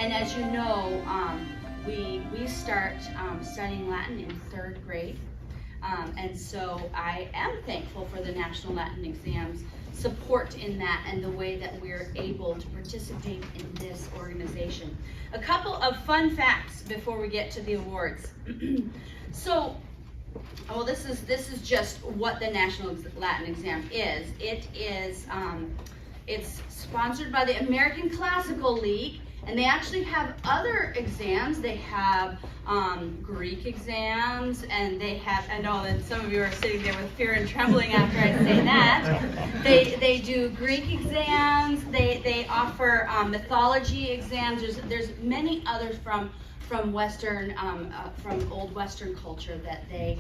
And as you know, we start studying Latin in 3rd grade. And so I am thankful for the National Latin Exams support in that and the way that we're able to participate in this organization. A couple of fun facts before we get to the awards. So, well, this is just what the National Latin Exam is. It is it's sponsored by the American Classical League, and they actually have other exams. They have Greek exams, and they have, I know that some of you are sitting there with fear and trembling after I say that. They do Greek exams, they offer mythology exams. There's many others from Western, from old Western culture that they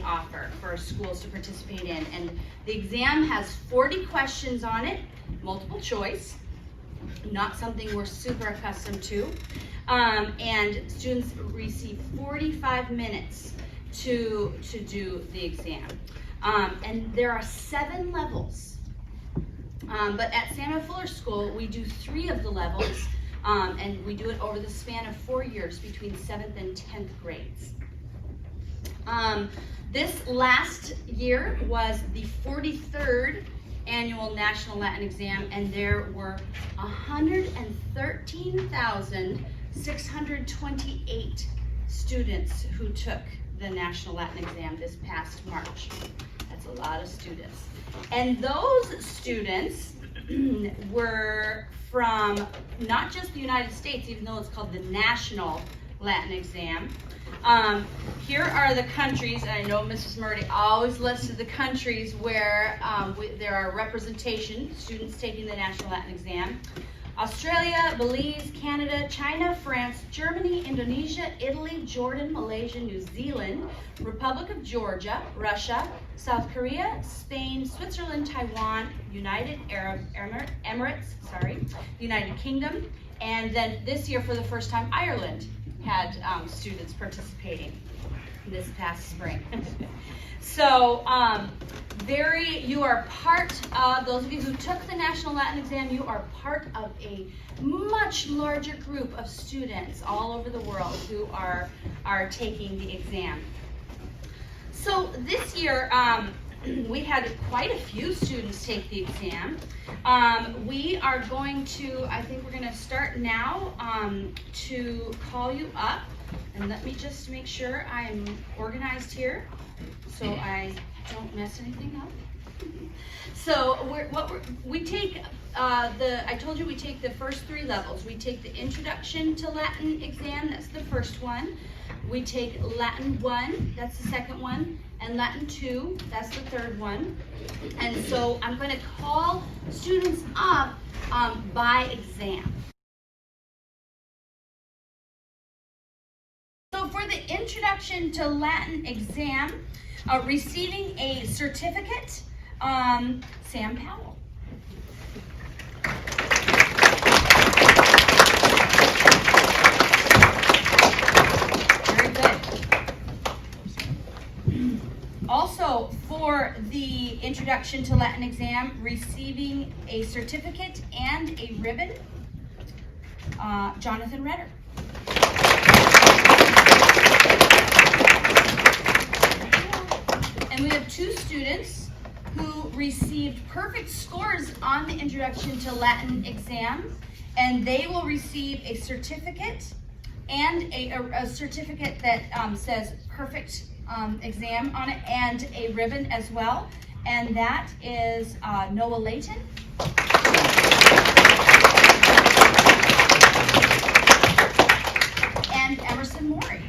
offer for schools to participate in. And the exam has 40 questions on it, multiple choice, not something we're super accustomed to. And students receive 45 minutes to do the exam. And there are 7 levels. But at Samuel Fuller School, we do 3 of the levels. And we do it over the span of 4 years between 7th and 10th grades. This last year was the 43rd annual National Latin Exam, and there were 113,628 students who took the National Latin Exam this past March. That's a lot of students. And those students were from not just the United States, even though it's called the National Latin Exam. Here are the countries, and I know Mrs. Murdy always listed the countries where there are representation, students taking the National Latin Exam. Australia, Belize, Canada, China, France, Germany, Indonesia, Italy, Jordan, Malaysia, New Zealand, Republic of Georgia, Russia, South Korea, Spain, Switzerland, Taiwan, United Arab Emirates, United Kingdom, and then this year for the first time Ireland had students participating this past spring. So you are part of, those of you who took the National Latin Exam, you are part of a much larger group of students all over the world who are taking the exam. So this year, we had quite a few students take the exam. We are going to, I think we're going to start now to call you up. And let me just make sure I'm organized here so I don't mess anything up. So we take I told you we take the first 3 levels. We take the Introduction to Latin exam, that's the first one. We take Latin 1, that's the second one, and Latin 2, that's the third one. And so I'm going to call students up by exam. So for the Introduction to Latin exam, receiving a certificate, Sam Powell. Very good. Also, for the Introduction to Latin exam, receiving a certificate and a ribbon, Jonathan Redder. And we have 2 students who received perfect scores on the Introduction to Latin exam, and they will receive a certificate and a certificate that says perfect exam on it, and a ribbon as well, and that is Noah Layton. And Emerson Mori.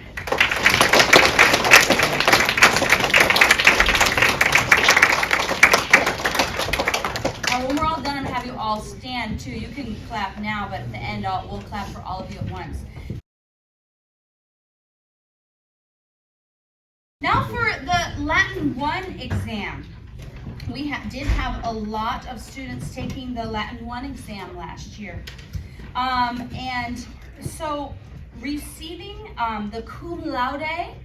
When we're all done, I'm going to have you all stand too. You can clap now, but at the end, we'll clap for all of you at once. Now for the Latin 1 exam. We did have a lot of students taking the Latin 1 exam last year. And so receiving the cum laude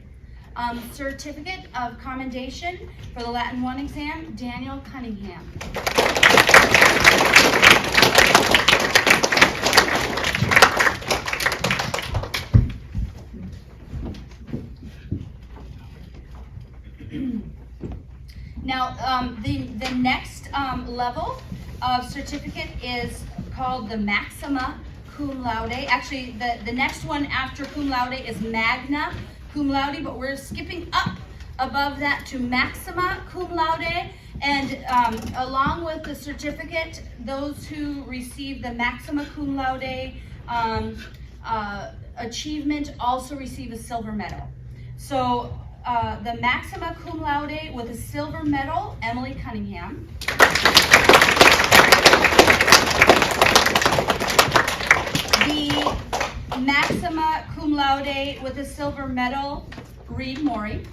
certificate of commendation for the Latin 1 exam, Daniel Cunningham. Now, the next level of certificate is called the Maxima Cum Laude. Actually, the next one after Cum Laude is Magna Cum Laude, but we're skipping up above that to Maxima Cum Laude. And along with the certificate, those who receive the Maxima Cum Laude achievement also receive a silver medal. So the Maxima Cum Laude with a silver medal, Emily Cunningham. The Maxima Cum Laude with a silver medal, Reed Morey.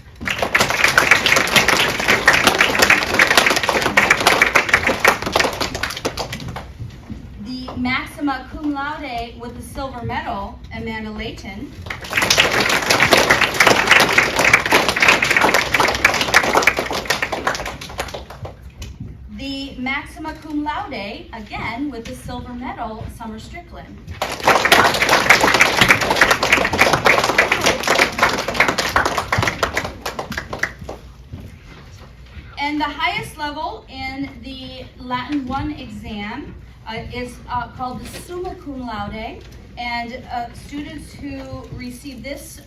The Maxima Cum Laude with a silver medal, Amanda Layton. The Maxima Cum Laude, again with the silver medal, Summer Strickland. And the highest level in the Latin 1 exam is called the Summa Cum Laude, and students who receive this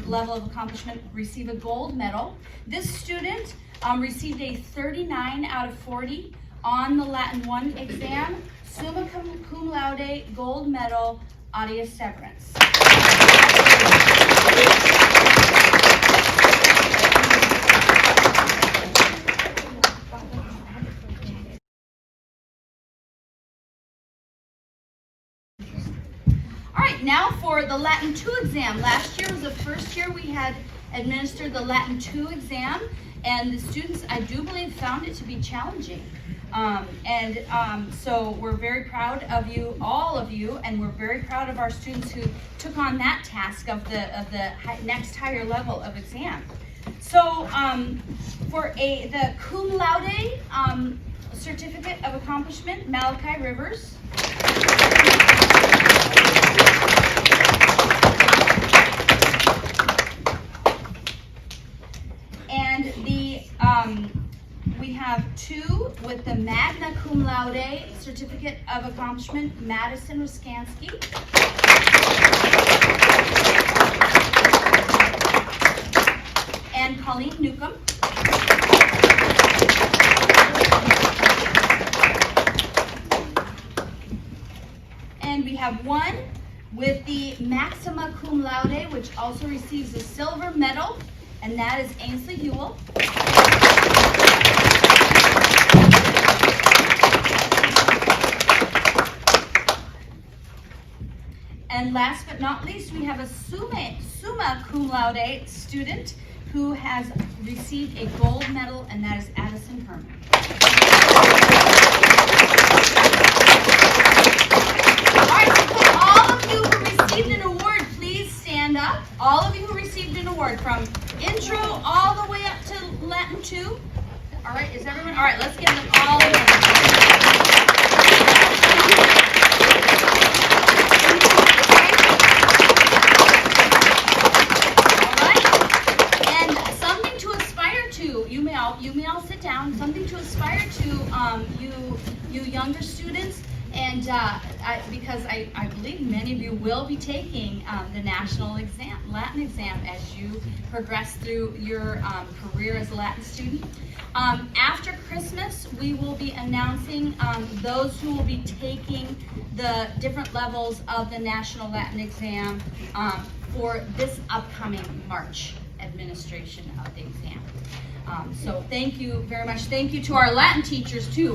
level of accomplishment receive a gold medal. This student received a 39 out of 40 on the Latin 1 exam. Summa Cum Laude, gold medal, Audia Severance. All right, now for the Latin 2 exam. Last year was the first year we had administered the Latin 2 exam, and the students, I do believe, found it to be challenging. So we're very proud of you, all of you, and we're very proud of our students who took on that task of the next higher level of exam. So for the Cum Laude certificate of accomplishment, Malachi Rivers. And we have two with the Magna Cum Laude certificate of accomplishment, Madison Ruskansky. And Colleen Newcomb. And we have one with the Maxima Cum Laude, which also receives a silver medal, and that is Ainsley Ewell. And last but not least, we have a Summa Cum Laude student who has received a gold medal, and that is Addison Herman. All right, so could all of you who received an award please stand up? All of you who received an award from intro all the way up to Latin 2. All right, is everyone? All right, let's give them all a hand. You may all sit down. Something to aspire to, you younger students, and because I believe many of you will be taking the national exam, Latin exam, as you progress through your career as a Latin student. After Christmas, we will be announcing those who will be taking the different levels of the national Latin exam for this upcoming March administration of the exam. So thank you very much. Thank you to our Latin teachers too.